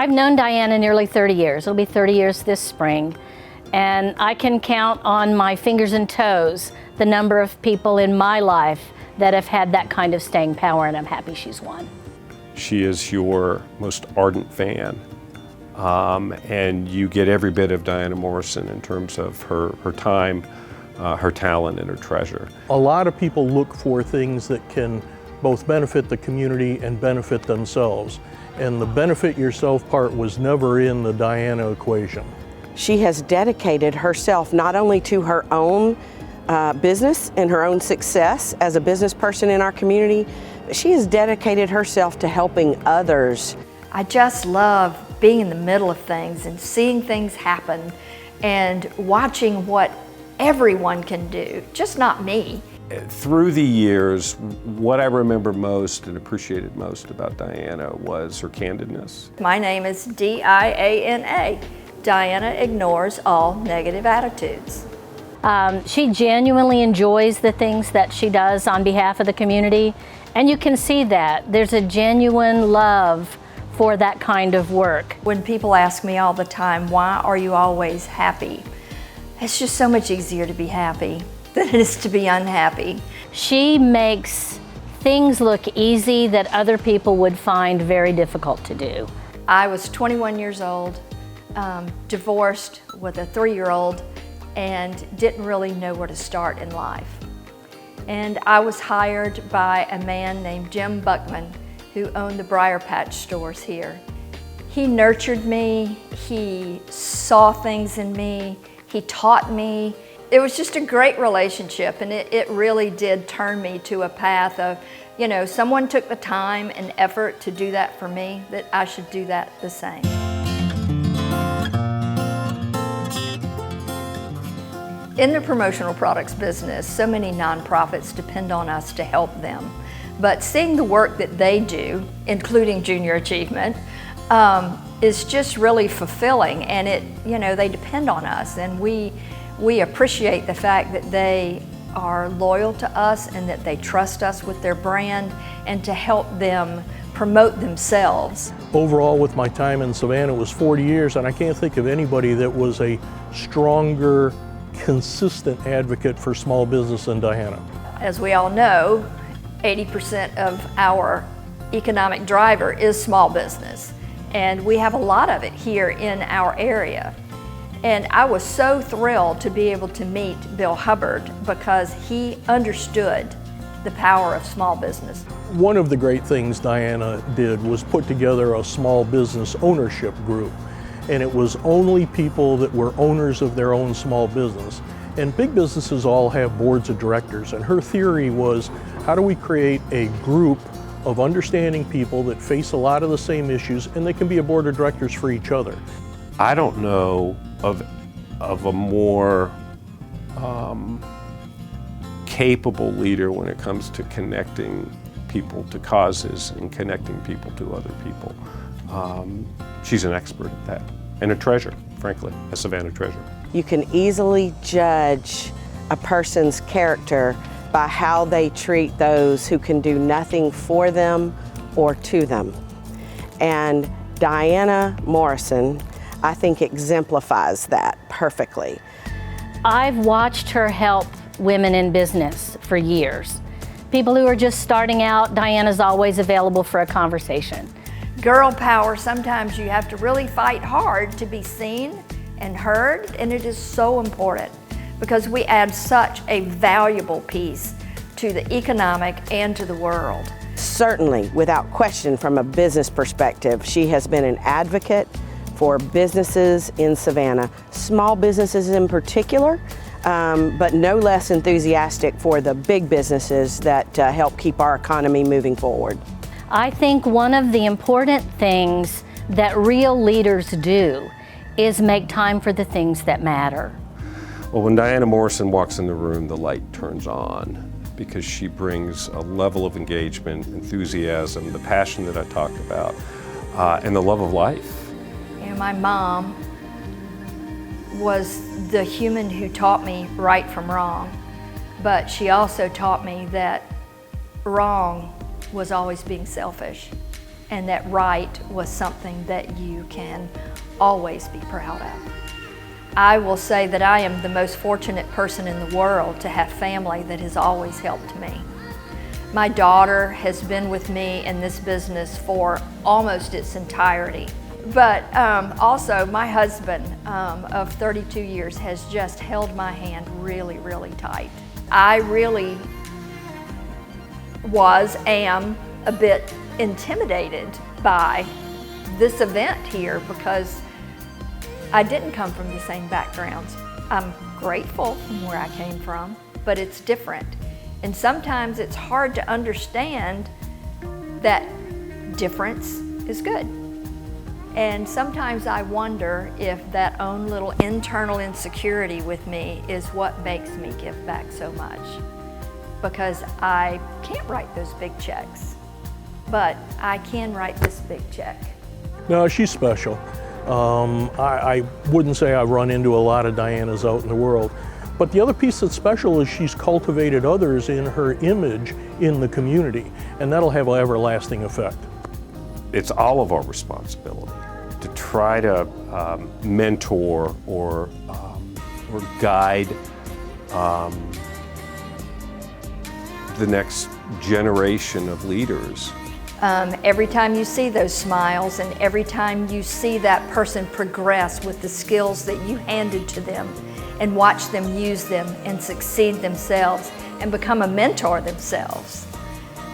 I've known Diana nearly 30 years. It'll be 30 years this spring. And I can count on my fingers and toes the number of people in my life that have had that kind of staying power, and I'm happy she's one. She is your most ardent fan, and you get every bit of Diana Morrison in terms of her time, her talent, and her treasure. A lot of people look for things that can both benefit the community and benefit themselves. And the benefit yourself part was never in the Diana equation. She has dedicated herself not only to her own business and her own success as a business person in our community, but she has dedicated herself to helping others. I just love being in the middle of things and seeing things happen and watching what everyone can do, just not me. Through the years, what I remember most and appreciated most about Diana was her candidness. My name is D-I-A-N-A. Diana ignores all negative attitudes. She genuinely enjoys the things that she does on behalf of the community, and you can see that. There's a genuine love for that kind of work. When people ask me all the time, why are you always happy? It's just so much easier to be happy than it is to be unhappy. She makes things look easy that other people would find very difficult to do. I was 21 years old, divorced with a 3-year-old, and didn't really know where to start in life. And I was hired by a man named Jim Buckman, who owned the Briar Patch stores here. He nurtured me, he saw things in me, he taught me. It was just a great relationship, and it really did turn me to a path of, you know, someone took the time and effort to do that for me, that I should do that the same. In the promotional products business, so many nonprofits depend on us to help them. But seeing the work that they do, including Junior Achievement, is just really fulfilling, and they depend on us, and we appreciate the fact that they are loyal to us and that they trust us with their brand and to help them promote themselves. Overall, with my time in Savannah, it was 40 years, and I can't think of anybody that was a stronger, consistent advocate for small business than Diana. As we all know, 80% of our economic driver is small business, and we have a lot of it here in our area. And I was so thrilled to be able to meet Bill Hubbard because he understood the power of small business. One of the great things Diana did was put together a small business ownership group. And it was only people that were owners of their own small business. And big businesses all have boards of directors. And her theory was, how do we create a group of understanding people that face a lot of the same issues, and they can be a board of directors for each other. I don't know of a more capable leader when it comes to connecting people to causes and connecting people to other people. She's an expert at that, and a treasure, frankly, a Savannah treasure. You can easily judge a person's character by how they treat those who can do nothing for them or to them. And Diana Morrison, I think, exemplifies that perfectly. I've watched her help women in business for years. People who are just starting out, Diana's always available for a conversation. Girl power, sometimes you have to really fight hard to be seen and heard, and it is so important because we add such a valuable piece to the economic and to the world. Certainly, without question, from a business perspective, she has been an advocate for businesses in Savannah, small businesses in particular, but no less enthusiastic for the big businesses that help keep our economy moving forward. I think one of the important things that real leaders do is make time for the things that matter. Well, when Diana Morrison walks in the room, the light turns on because she brings a level of engagement, enthusiasm, the passion that I talked about, and the love of life. You know, my mom was the human who taught me right from wrong, but she also taught me that wrong was always being selfish. and that right was something that you can always be proud of. I will say that I am the most fortunate person in the world to have family that has always helped me. My daughter has been with me in this business for almost its entirety. But also my husband of 32 years has just held my hand really, really tight. I really am a bit intimidated by this event here because I didn't come from the same backgrounds. I'm grateful from where I came from, but it's different. And sometimes it's hard to understand that difference is good. And sometimes I wonder if that own little internal insecurity with me is what makes me give back so much. Because I can't write those big checks, but I can write this big check. No, she's special. I wouldn't say I run into a lot of Dianas out in the world, but the other piece that's special is she's cultivated others in her image in the community, and that'll have an everlasting effect. It's all of our responsibility to try to mentor or guide the next generation of leaders. Every time you see those smiles and every time you see that person progress with the skills that you handed to them and watch them use them and succeed themselves and become a mentor themselves,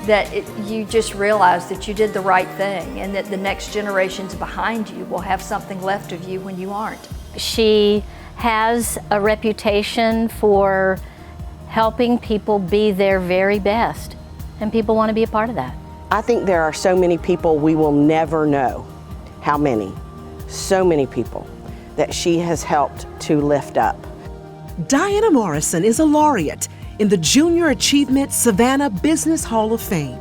that you just realize that you did the right thing and that the next generations behind you will have something left of you when you aren't. She has a reputation for helping people be their very best, and people want to be a part of that. I think there are so many people we will never know how many, so many people that she has helped to lift up. Diana Morrison is a laureate in the Junior Achievement Savannah Business Hall of Fame.